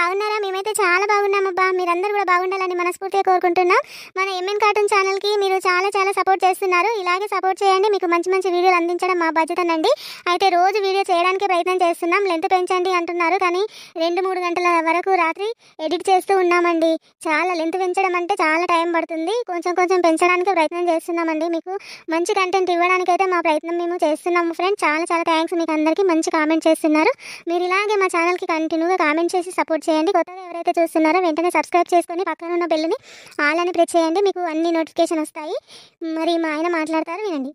బాగున్నారా? మేమైతే చాలా బాగున్నామబ్బా. మీరందరూ కూడా బాగుండాలని మనస్ఫూర్తిగా కోరుకుంటున్నాం. మన ఎంఎన్ కార్టూన్ ఛానల్కి మీరు చాలా చాలా సపోర్ట్ చేస్తున్నారు. ఇలాగే సపోర్ట్ చేయండి. మీకు మంచి మంచి వీడియోలు అందించడం మా బాధ్యతనండి. అయితే రోజు వీడియో చేయడానికి ప్రయత్నం చేస్తున్నాం. లెంత్ పెంచండి అంటున్నారు, కానీ 2-3 గంటల వరకు రాత్రి ఎడిట్ చేస్తూ ఉన్నామండి. చాలా లెంత్ పెంచడం అంటే చాలా టైం పడుతుంది. కొంచెం కొంచెం పెంచడానికి ప్రయత్నం చేస్తున్నామండి. మీకు మంచి కంటెంట్ ఇవ్వడానికైతే మా ప్రయత్నం మేము చేస్తున్నాము ఫ్రెండ్స్. చాలా చాలా థ్యాంక్స్. మీకు అందరికీ మంచి కామెంట్ చేస్తున్నారు. మీరు ఇలాగే మా ఛానల్కి కంటిన్యూగా కామెంట్ చేసి సపోర్ట్ చేయండి. కొత్తగా ఎవరైతే చూస్తున్నారో వెంటనే సబ్స్క్రైబ్ చేసుకొని పక్కన ఉన్న బెల్ని ఆల్ అని ప్రెస్ చేయండి. మీకు అన్ని నోటిఫికేషన్ వస్తాయి. మరి మా ఆయన మాట్లాడతారు, వినండి.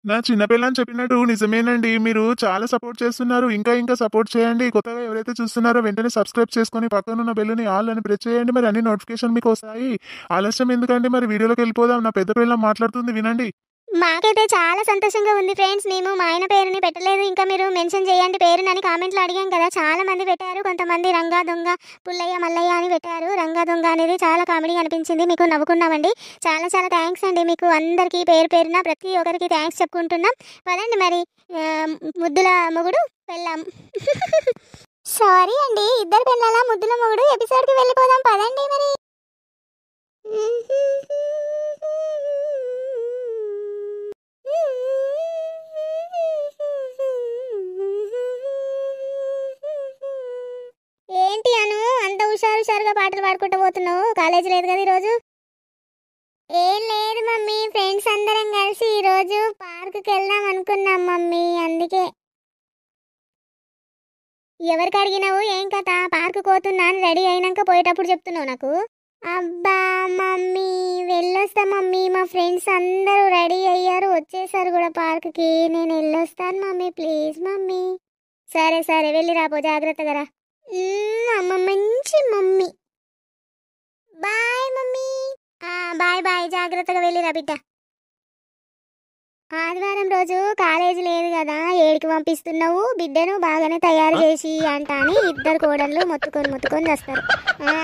నా చిన్నపిల్లని చెప్పినట్టు నిజమేనండి. మీరు చాలా సపోర్ట్ చేస్తున్నారు. ఇంకా సపోర్ట్ చేయండి. కొత్తగా ఎవరైతే చూస్తున్నారో వెంటనే సబ్స్క్రైబ్ చేసుకొని పక్కన ఉన్న బెల్ని ఆల్ అని ప్రెస్ చేయండి. మరి అన్ని నోటిఫికేషన్ మీకు వస్తాయి. ఆలస్యం ఎందుకండి, మరి వీడియోలోకి వెళ్ళిపోదాం. నా పెద్ద పిల్ల మాట్లాడుతుంది, వినండి. మాకైతే చాలా సంతోషంగా ఉంది ఫ్రెండ్స్. మేము మా ఆయన పేరుని పెట్టలేదు, ఇంకా మీరు మెన్షన్ చేయండి పేరుని అని కామెంట్లో అడిగాం కదా. చాలా మంది పెట్టారు. కొంతమంది రంగా దొంగ పుల్లయ్య మల్లయ్య అని పెట్టారు. రంగా దొంగ అనేది చాలా కామెడీ అనిపించింది. మీకు నవ్వుకున్నామండి. చాలా చాలా థ్యాంక్స్ అండి. మీకు అందరికీ పేరు పేరున ప్రతి ఒక్కరికి థ్యాంక్స్ చెప్పుకుంటున్నాం. పదండి మరి ముద్దుల మొగుడు పెళ్ళాం. సారీ అండి, ఇద్దరు పెళ్ళాల ముద్దుల మొగుడు ఎపిసోడ్కి వెళ్ళిపోదాం. పదండి మరి. ఏంటి అను అంత హుషారుగా పాటలు పాడుకుంటూ పోతున్నావు? కాలేజీ లేదు కదా ఈరోజు? ఏం లేదు మమ్మీ, ఫ్రెండ్స్ అందరం కలిసి ఈరోజు పార్కుకి వెళ్దాం అనుకున్నాం మమ్మీ, అందుకే. ఎవరికి అడిగినావు? ఏం కథ? పార్కు పోతున్నా అని రెడీ అయినాక పోయేటప్పుడు చెప్తున్నావు నాకు. అబ్బా మమ్మీ, వెళ్ళొస్తా మమ్మీ. మా ఫ్రెండ్స్ అందరూ రెడీ అయ్యారు, వచ్చేసారు కూడా పార్కుకి. నేను వెళ్ళొస్తాను మమ్మీ, ప్లీజ్ మమ్మీ. సరే సరే, వెళ్ళి రాపో, జాగ్రత్తగా రా. అమ్మ మంచి mummy. Bye mummy. Bye bye, జాగ్రత్తగా వెళ్ళిరా బిడ్డ. ఆదివారం రోజు కాలేజీ లేదు కదా, ఏడికి పంపిస్తున్నావు బిడ్డను? బాగానే తయారు చేసి అంట అని ఇద్దరు కోడళ్ళు మొత్తుకొని వస్తారు.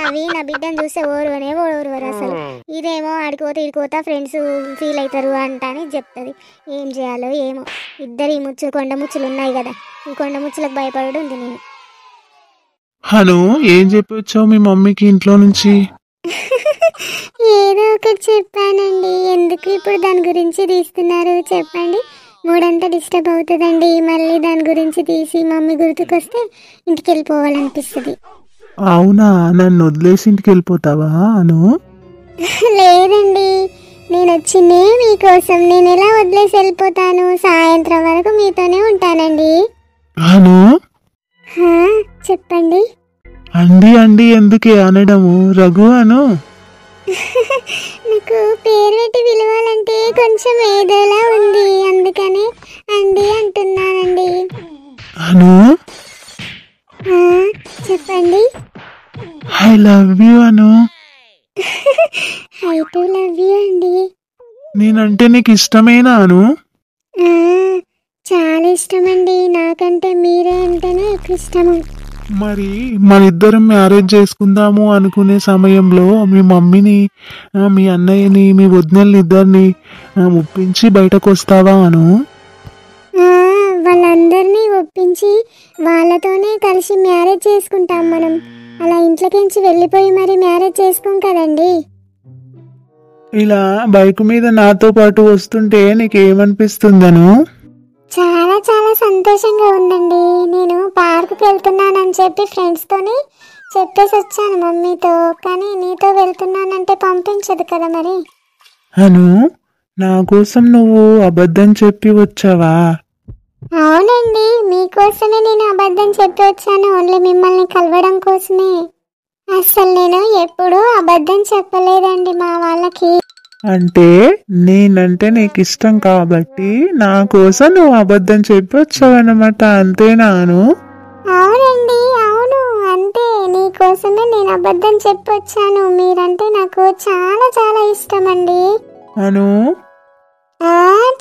అవి నా బిడ్డను చూస్తే ఓరువరు అసలు. ఇదేమో ఆడికోతా ఇడికోతా ఫ్రెండ్స్ ఫీల్ అవుతారు అంట అని చెప్తుంది. ఏం చేయాలో ఏమో. ఇద్దరు ఈ కొండ ముచ్చులు ఉన్నాయి కదా, ఈ కొండ ముచ్చులకు భయపడడం ఉంది నేను. హలో, ఏం చెప్పొచ్చావు మీ మమ్మీకి ఇంట్లో నుంచి? ఏదో ఒకటి చెప్పానండి. ఎందుకు ఇప్పుడు దాని గురించి తీస్తున్నారు చెప్పండి? మూడంతా డిస్టర్బ్ అవుతుందండి. మళ్ళీ దాని గురించి తీసి మమ్మీ గుర్తుకొస్తే ఇంటికి వెళ్ళిపోవాలనిపిస్తుంది. అవునా, నన్ను వదిలేసి ఇంటికి వెళ్ళిపోతావా అను? లేదండి, నేను వచ్చిందే మీకోసం. నేను ఎలా వదిలేసి వెళ్ళిపోతాను? సాయంత్రం వరకు మీతోనే ఉంటానండి. అను చెప్పండి. అండి ఎందుకే అనడము? రఘు అను. నాకు పేరు పెట్టి పిలవాలంటే కొంచెం ఏదోలా ఉంది, అందుకని అండి అంటున్నానండి. అను చెప్పండి. I love you Anu. I to love you అండి. నేనంటే నీకు ఇష్టమేనా అను? చాలా ఇష్టమండి. నాకంటే మీరే అంటేనే ఎక్కువ ఇష్టము. మరి మన ఇద్దరం మ్యారేజ్ చేసుకుందాము అనుకునే సమయంలో మీ మమ్మీని, మీ అన్నయ్యని, మీ వదినల్ని ఇద్దరిని ఒప్పించి బయటకు వస్తావా అను? వాళ్ళందరినీ ఒప్పించి వాళ్ళతోనే కలిసి మ్యారేజ్ చేసుకుంటాం మనం. అలా ఇంట్లోకించి వెళ్ళిపోయి మరి మ్యారేజ్ చేసుకోం కదండి. ఇలా బైక్ మీద నాతో పాటు వస్తుంటే నీకేమనిపిస్తుందను? చాలా చాలా సంతోషంగా ఉందండి. నేను పార్కుకి వెళ్తున్నానని చెప్పి ఫ్రెండ్స్తోని చెప్పేసి వచ్చాను మమ్మీతో, కానీ నీతో వెళ్తున్నానంటే పంపించదు కదా మరి. అను, నా కోసం నువ్వు అబద్ధం చెప్పి వచ్చావా? అవునండి, మీకోసమే నేను అబద్ధం చెప్పి వచ్చాను. ఓన్లీ మిమ్మల్ని కలవడం కోసమే. అసలు నేను ఎప్పుడూ అబద్ధం చెప్పలేదండి మా వాళ్ళకి. అంటే నేనంటే నీకు ఇష్టం కాబట్టి నా కోసం నువ్వు అబద్ధం చెప్పి వచ్చావన్నమాట, అంతేనాను? అవునండి, అవును అంతే. నీకోసమే నేను అబద్ధం చెప్పి వచ్చాను. మీరంటే నాకు చాలా చాలా ఇష్టం అండి. అను,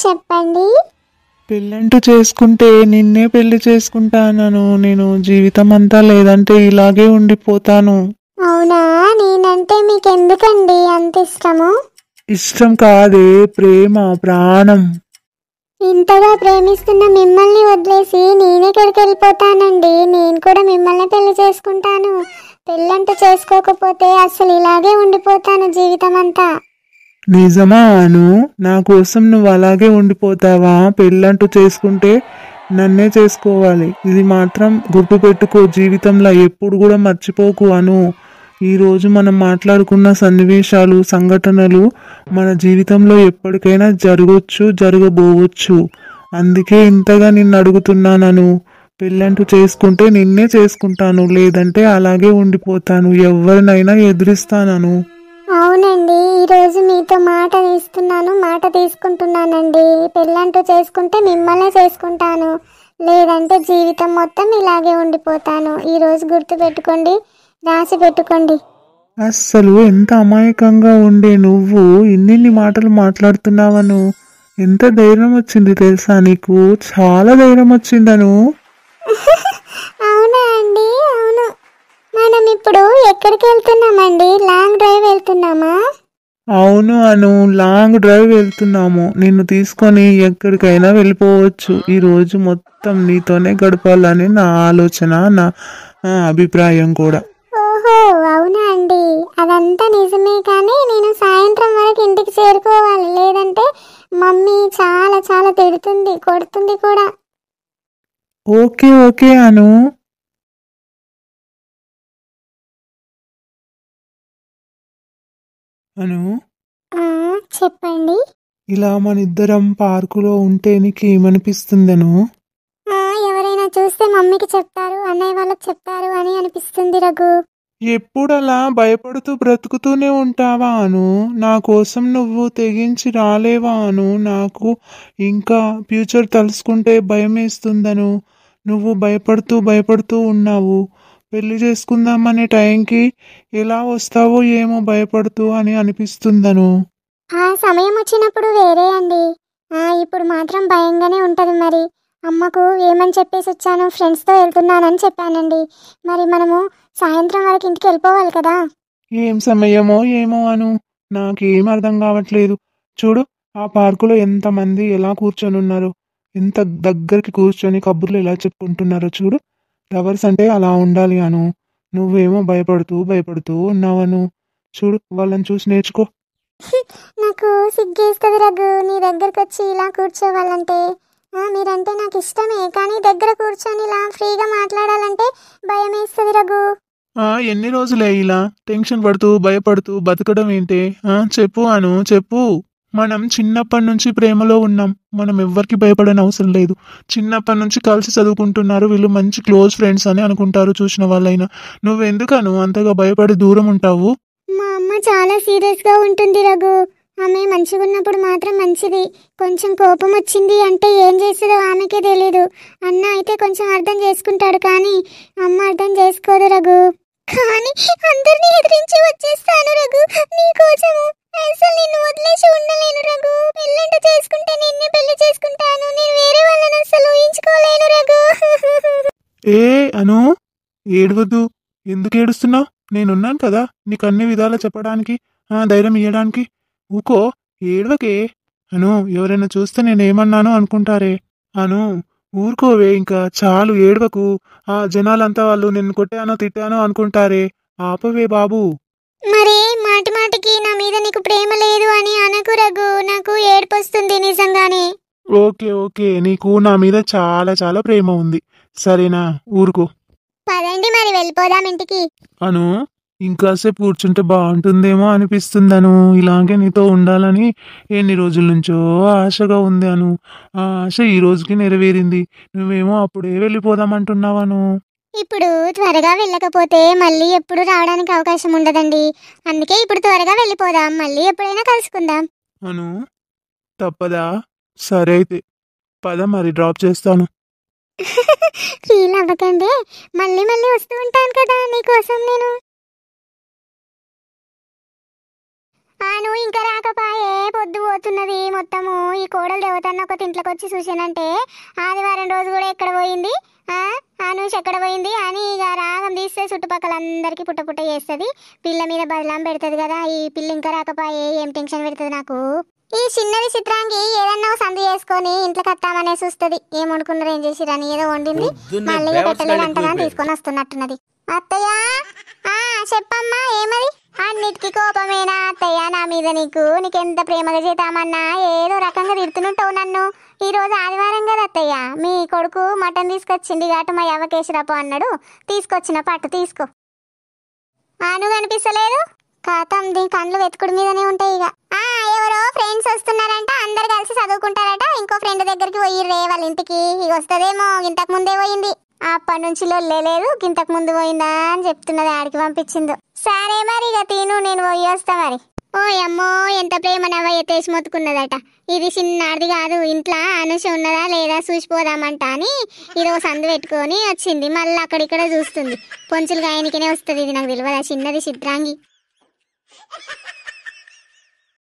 చెప్పండి. పెళ్ళంటూ చేసుకుంటే నిన్నే పెళ్లి చేసుకుంటాను. నేను జీవితం అంతా, లేదంటే ఇలాగే ఉండిపోతాను. అవునా? నేనంటే మీకు ఎందుకండి అంత ఇష్టము? ఇష్టం కాదే, ప్రేమ, ప్రాణం. ఇంతగా ప్రేమిస్తున్న మిమ్మల్ని వదిలేసి నేనెక్కడికి వెళ్ళిపోతానండి. నేను కూడా మిమ్మల్ని పెళ్లి చేసుకుంటాను. పెళ్ళంటూ చేసుకోకపోతే అసలు ఇలాగే ఉండిపోతాను జీవితం అంతా. నిజమా అను? నా కోసం నువ్వు అలాగే ఉండిపోతావా? పెళ్ళంటూ చేసుకుంటే నన్నే చేసుకోవాలి. ఇది మాత్రం గుర్తుపెట్టుకో, జీవితంలో ఎప్పుడు కూడా మర్చిపోకు అను. ఈరోజు మనం మాట్లాడుకున్న సన్నివేశాలు, సంఘటనలు మన జీవితంలో ఎప్పటికైనా జరగవచ్చు, జరగబోవచ్చు. అందుకే ఇంతగా నిన్ను అడుగుతున్నాను. పెళ్ళంటూ చేసుకుంటే నిన్నే చేసుకుంటాను, లేదంటే అలాగే ఉండిపోతాను. ఎవరినైనా ఎదురిస్తానను. అవునండి, ఈరోజు మీతో మాట తీసుకుంటున్నానండి. పెళ్ళంటూ చేసుకుంటే మిమ్మల్నే చేసుకుంటాను, లేదంటే జీవితం మొత్తం ఇలాగే ఉండిపోతాను. ఈరోజు గుర్తు పెట్టుకోండి, రాసి పెట్టుకోండి. అస్సలు ఎంత అమాయకంగా ఉండే నువ్వు ఇన్నిన్ని మాటలు మాట్లాడుతున్నావను. ఎంత ధైర్యం వచ్చింది తెలుసా నీకు? చాలా ధైర్యం వచ్చిందను. అవునా అండి? అవును. మనం ఇప్పుడు ఎక్కడికి వెళ్తున్నామండి? లాంగ్ డ్రైవ్ వెళ్తున్నామా? అవును అను, లాంగ్ డ్రైవ్ వెళ్తున్నాము. నిన్ను తీసుకొని ఎక్కడికైనా వెళ్ళిపోవచ్చు. ఈ రోజు మొత్తం నీతోనే గడపాలని నా ఆలోచన, నా అభిప్రాయం కూడా. ఓహో, అవునా అండి? అదంతా నిజమే, కానీ నేను సాయంత్రం వరకు ఇంటికి చేరుకోవాలి, లేదంటే మమ్మీ చాలా చాలా తిడుతుంది, కొడుతుంది కూడా. ఓకే ఓకే అను. అను, చెప్పండి. ఇలా మన ఇద్దరం పార్కులో ఉంటే నీకు ఏమనిపిస్తుందను? ఎవరైనా చూస్తే మమ్మీకి చెప్తారు, అన్నయ్య వాళ్ళకి చెప్తారు అని అనిపిస్తుంది రఘు. ఎప్పుడలా భయపడుతూ బ్రతుకుతూనే ఉంటావా అను? నా కోసం నువ్వు తెగించి రాలేవా అను? నాకు ఇంకా ఫ్యూచర్ తలుసుకుంటే భయం వేస్తుందను. నువ్వు భయపడుతూ ఉన్నావు. పెళ్లి చేసుకుందామనే టైంకి ఎలా వస్తావో ఏమో భయపడుతూ అని అనిపిస్తుందను. ఆ సమయం వచ్చినప్పుడు వేరే అండి. ఇప్పుడు మాత్రం భయంగానే ఉంటది. మరి అమ్మకు ఏమని చెప్పేసి వచ్చాను? ఫ్రెండ్స్తో వెళ్తున్నానని చెప్పానండి. మరి మనము సాయంత్రం వరకు ఇంటికి వెళ్ళిపోవాలి కదా. ఏం సమయమో ఏమో అను, నాకేం అర్థం కావట్లేదు. చూడు, ఆ పార్కులో ఎంతమంది ఎలా కూర్చొని ఉన్నారు, ఎంత దగ్గరికి కూర్చొని కబుర్లు ఎలా చెప్పుకుంటున్నారో చూడు. లవర్స్ అంటే అలా ఉండాలి అను. నువ్వేమో భయపడుతూ ఉన్నావను. చూడు, వాళ్ళని చూసి నేర్చుకో. నాకు సిగ్గేస్తుంది రఘు, నీ దగ్గరకు వచ్చి ఇలా కూర్చోవాలంటే. మీరంటే నాకు ఇష్టమే, కానీ దగ్గర కూర్చొని ఇలా ఫ్రీగా మాట్లాడాలంటే భయం వేస్తుంది రఘు. ఎన్ని రోజులే ఇలా టెన్షన్ పడుతూ భయపడుతూ బతకడం ఏంటే? చెప్పు అను, చెప్పు. మనం చిన్నప్పటి నుంచి ప్రేమలో ఉన్నాం. మనం ఎవ్వరికి భయపడని అవసరం లేదు. చిన్నప్పటి నుంచి కలిసి చదువుకుంటున్నారు, వీళ్ళు మంచి క్లోజ్ ఫ్రెండ్స్ అని అనుకుంటారు చూసిన వాళ్ళైనా. నువ్వెందుకను అంతగా భయపడి దూరం ఉంటావు? మా అమ్మ చాలా సీరియస్గా ఉంటుంది రఘు. ఆమె మంచిగా ఉన్నప్పుడు మాత్రం మంచిది, కొంచెం కోపం వచ్చింది అంటే ఏం చేస్తుందో ఆమెకే తెలీదు. అన్న అయితే కొంచెం అర్థం చేసుకుంటాడు, కానీ అమ్మ అర్థం చేసుకోదు రఘు. కానీ అందరినీ ఎదిరించి వచ్చేస్తాను రఘు నీకోసము. అసలు నిన్ను వదిలేసి ఉండలేను రఘు. పెళ్ళంటూ చేసుకుంటే నిన్నే పెళ్లి చేసుకుంటాను. నేను వేరే వాళ్ళని అసలు ఊహించుకోలేను రఘు. ఏ అను, ఏడవద్దు. ఎందుకు ఏడుస్తున్నావు? నేనున్నాను కదా నీకు అన్ని విధాలా చెప్పడానికి, ధైర్యం ఇవ్వడానికి. ఊకో, ఏడవకే అను. ఎవరైనా చూస్తే నేనేమన్నానో అనుకుంటారే. అను, ఊరుకోవే, ఇంకా చాలు, ఏడవకు. జనాలంతా వాళ్ళు నిన్ను కొట్టానో తిట్టానో అనుకుంటారే. ఆపవే బాబు. మరి మాటి మాటికి నా మీద నీకు ప్రేమ లేదు అని అనకు రఘు, నాకు ఏడుపు వస్తుంది నిజంగానే. ఓకే, నీకు నా మీద చాలా చాలా ప్రేమ ఉంది, సరేనా? ఊరుకో. పదండి మరి వెళ్ళిపోదాం ఇంటికి. అను, ఇంకాసేపు కూర్చుంటే బాగుంటుందేమో అనిపిస్తుందను. ఇలాగే నీతో ఉండాలని ఎన్ని రోజుల నుంచో ఆశగా ఉంది అను. ఆ ఆశ ఈ రోజుకి నెరవేరింది. నువ్వేమో అప్పుడే వెళ్ళిపోదామంటున్నావను. ఇప్పుడు త్వరగా వెళ్ళకపోతే మళ్ళీ ఎప్పుడు రావడానికి అవకాశం ఉండదండి. అందుకే ఇప్పుడు త్వరగా వెళ్ళిపోదాం, మళ్ళీ ఎప్పుడైనా కలుసుకుందాం. అను, తప్పదా? సరే అయితే పద, మరి డ్రాప్ చేస్తాను. ఫీల్ అవ్వకండి, మళ్ళీ మళ్ళీ వస్తూ ఉంటాను కదా నీకోసం నేను. నువ్వు ఇంకా రాకపాయే, పొద్దు పోతున్నది మొత్తము. ఈ కోడలు దేవతన్న ఒక ఇంట్లోకి వచ్చి చూసానంటే ఆదివారం రోజు కూడా ఎక్కడ పోయింది, అనూష్ ఎక్కడ పోయింది అని ఇక రాగం తీస్తే చుట్టుపక్కల అందరికీ పుట్ట చేస్తుంది. పిల్ల మీద బదలాం పెడుతుంది కదా. ఈ పిల్ల ఇంకా రాకపాయే, ఏం టెన్షన్ పెడుతుంది నాకు. ఈ చిన్నది చిత్రాంగి ఏదన్నా సందు చేసుకొని ఇంట్లోకి వస్తామనే చూస్తుంది. ఏం వండుకున్నారు ఏం చేసిరని ఏదో వండింది, మళ్ళీ పెట్టలేదు అంటగా తీసుకొని వస్తున్నట్టున్నది. అత్తయ్య చెప్పమ్మా ఏమది? అన్నిటికీ కోపమేనా అత్తయ్య నా మీద? నీకెంత ప్రేమగా చేద్దామన్నా ఏదో రకంగా తిడుతుంటావు నన్ను. ఈ రోజు ఆదివారం కదా అత్తయ్య, మీ కొడుకు మటన్ తీసుకొచ్చింది కాబట్టి మా యవకేశ్వరపు అన్నాడు, తీసుకొచ్చిన పట్టు తీసుకో. నువ్వు కనిపిస్తలేదు కాతం, దీని కండ్లు వెతుకుడు మీదనే ఉంటాయి. ఇక ఎవరో ఫ్రెండ్స్ వస్తున్నారంట, అందరు కలిసి చదువుకుంటారట. ఇంకో ఫ్రెండ్ దగ్గరికి పోయిర్రే వాళ్ళ ఇంటికి. ఇక వస్తుందేమో, ఇంతకు ముందే పోయింది. అప్పటి నుంచి లేదు, ఇంతకు ముందు పోయిందా అని చెప్తున్నది. ఆడికి పంపించిందో. సరే మరి ఇక తిను, నేను పోయి వస్తా మరి. ఓ అమ్మో ఎంత ప్రేమ నవ్వయ్య తేసి మొత్తుకున్నదట. ఇది చిన్నది కాదు, ఇంట్లో అనుష ఉన్నదా లేదా చూసిపోదామంట అని ఈరోజు సందు పెట్టుకొని వచ్చింది. మళ్ళీ అక్కడిక్కడ చూస్తుంది. పొంచులు గాయనికనే వస్తుంది. ఇది నాకు తెలియదా చిన్నది చిత్రాంగి.